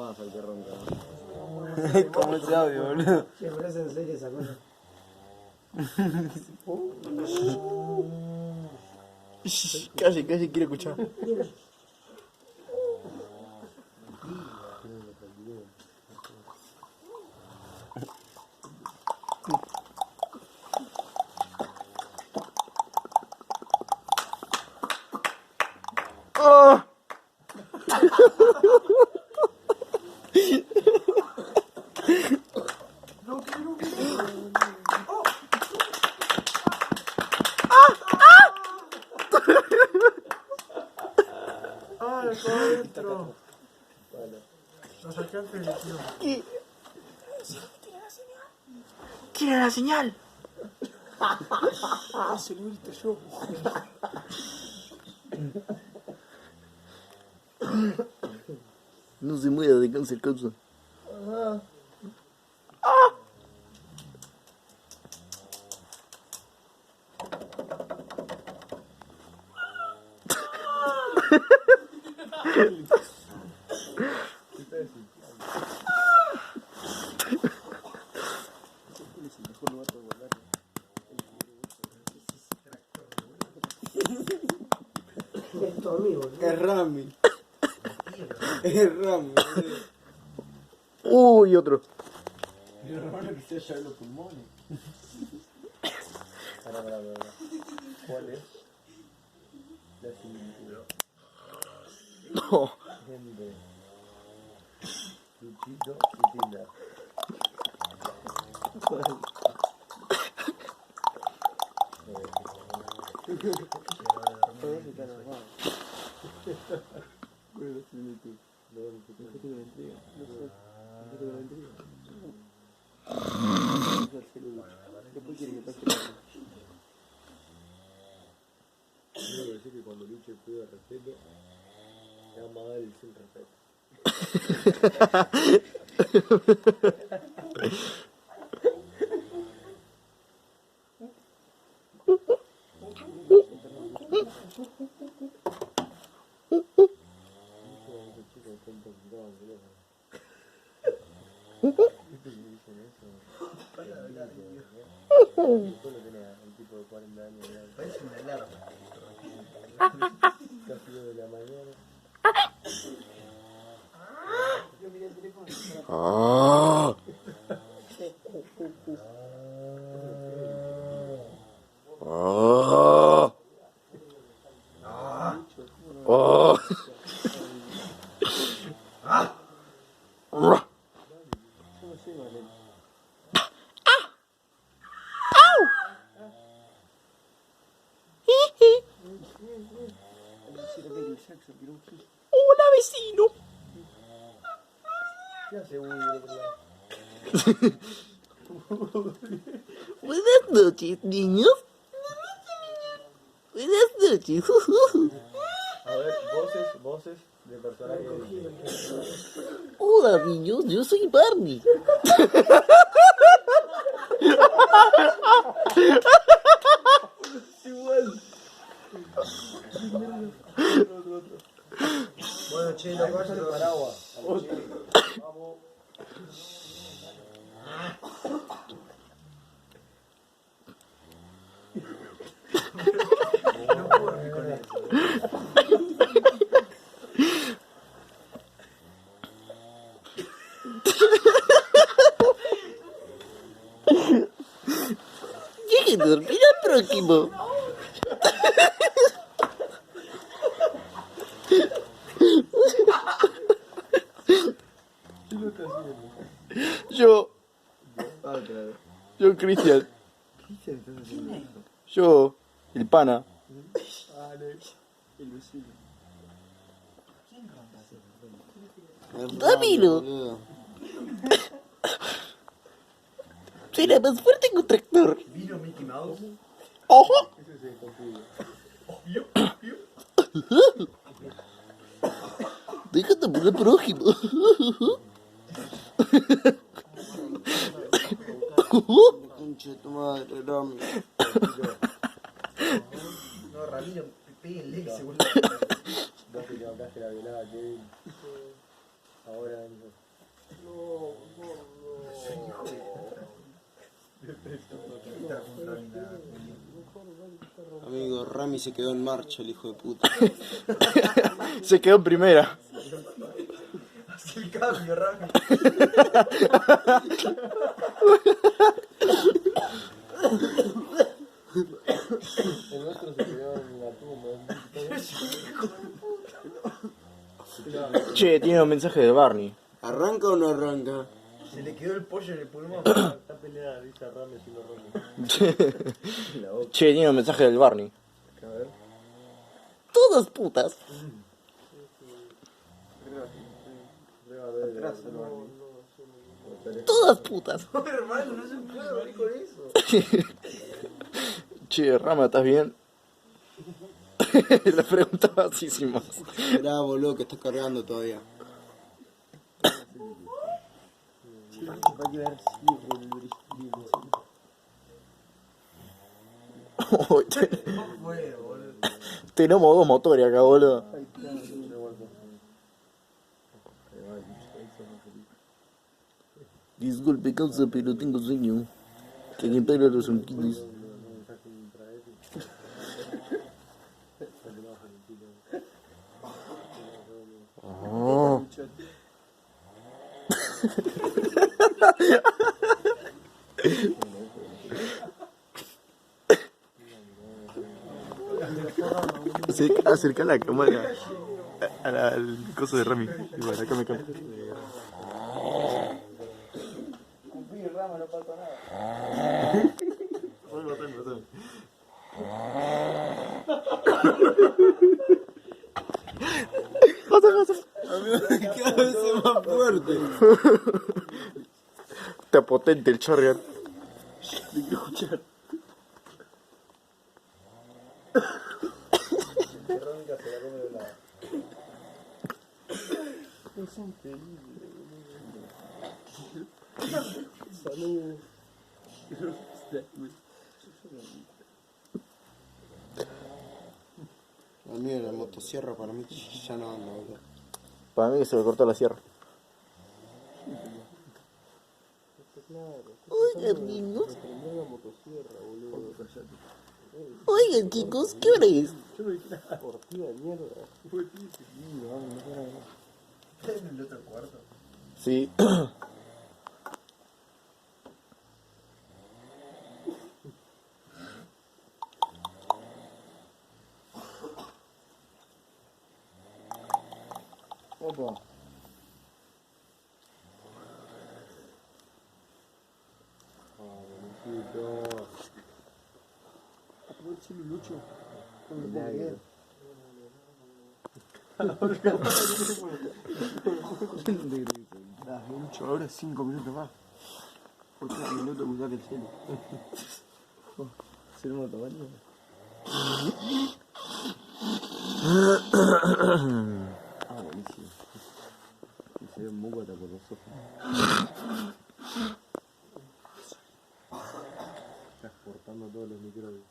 pasa el que ronca. Como ese audio, boludo. Me parece en serio esa cosa. Casi quiero escuchar. ¡Oh! ¡Ah, está adentro! Lo saqué antes de tío. ¿Quién era la señal? Se lo grito yo. No se muera de cáncer causa. Es tu amigo, ¿no? Es Rami. Es Rami. Uy, otro. Mi hermano empecé a llevar los pulmones. Para. ¿Cuál es? La siguiente. No. Gente. Luchito y Tilda. Todos están armados. ¿Cuál es la similitud? ¿Qué te lo entrega? No sé. ¿Qué te lo entrega? Después quiere que pase la... Tengo que decir que cuando Lucho pide respeto, se llama a él sin respeto. Después lo tenés un tipo de 40 años. Parece una alarma. Casi 2 de la mañana. Yo miré el teléfono. Ah. Ah. Oh. Hola, vecino. ¿Qué hace Woody del otro lado? Buenas noches, niños. Buenas noches. A ver, voces de personajes. Hola, niños. Yo soy Barney. Igual. Bueno, che, lo vas a El paraguas. Vamos. No corre con eso. Llegué a dormir al próximo. ¿Quién lo está haciendo? Yo, Claro. Cristian. ¿Qué estás haciendo eso? Yo, el pana. Alex, el vecino. Ramiro. Será más fuerte que un tractor. ¿Vino Mickey Mouse? Ojo. Ese es el contigo. Déjate por el prójimo. Concha de tu madre, Rami. No, Ramiro, péguenle que se vuelve. Vos te levantaste la velada, Kevin. Ahora no. Amigo, Rami se quedó en marcha, el hijo de puta. Se quedó en primera. Haz el cambio, Rami. El otro se quedó en la tumba. Che, tiene un mensaje de Barney. ¿Arranca o no arranca? Se le quedó el pollo en el pulmón. Está peleada, dice Rame si no Rame. Che, tiene un mensaje del Barney. A ver. Todas putas. Todas putas. Hermano, no se puede abrir con eso. Che, Rama, ¿estás bien? Le preguntaba así sin más. Esperá, boludo, que está cargando todavía. No puede, boludo. Tenemos dos motores acá, boludo. Disculpe, causa, pero tengo sueño. Que alguien pegue los unquiles. Oh. Acerca la cámara al coso de Rami. Y bueno, acá me cambio. Cada vez es más fuerte. Está potente el chorrear. A mí la motosierra para mí ya no anda, boludo. Para mí se le cortó la sierra. Oigan, niños. Oigan, chicos, ¿qué hora es? ¿Está en el otro cuarto? Sí. Opa. Bonito. Ahora 5 minutos más. Por cada minuto que saque el cielo. ¿Ser un tamaño? Ah, buenísimo. Y se ve un moco hasta por los ojos. Estás cortando todos los microbios.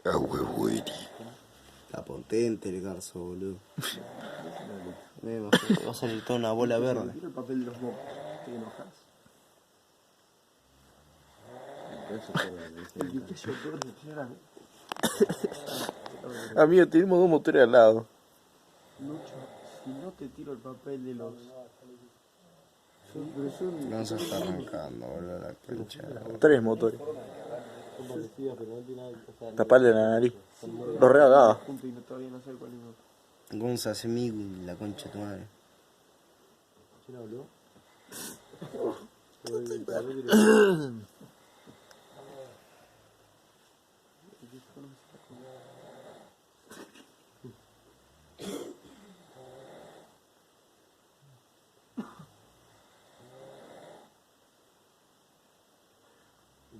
Ah, huevo, está potente el garzo, boludo. Va a salir toda una bola verde. Mira el papel de los mocos. Te enojas. El que yo corro, señora. Amigo, tenemos dos motores al lado. Lucho, si no te tiro el papel de los... No se está arrancando, boludo, la concha. 3 motores. Son parecidas, pero no tiene nada. O sea, Taparle la nariz. Lo regagaba. Juntos y todavía no sé cuál es uno. Gonza hace migo y la concha de tu madre. ¿quién habló?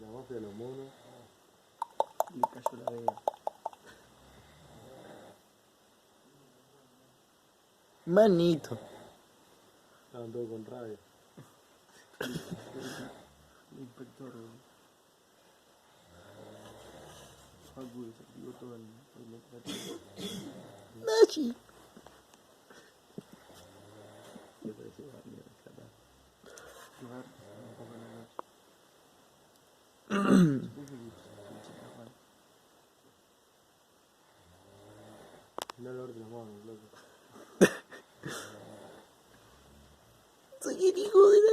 La mafia de los monos. Le cayó la vega. Manito. Estaban todos con rabia. El inspector. Facu desactivó todo el metrate. Nachi. Yo te decía, mira, acá. No lo ordenamos, loco. Soy el hijo de la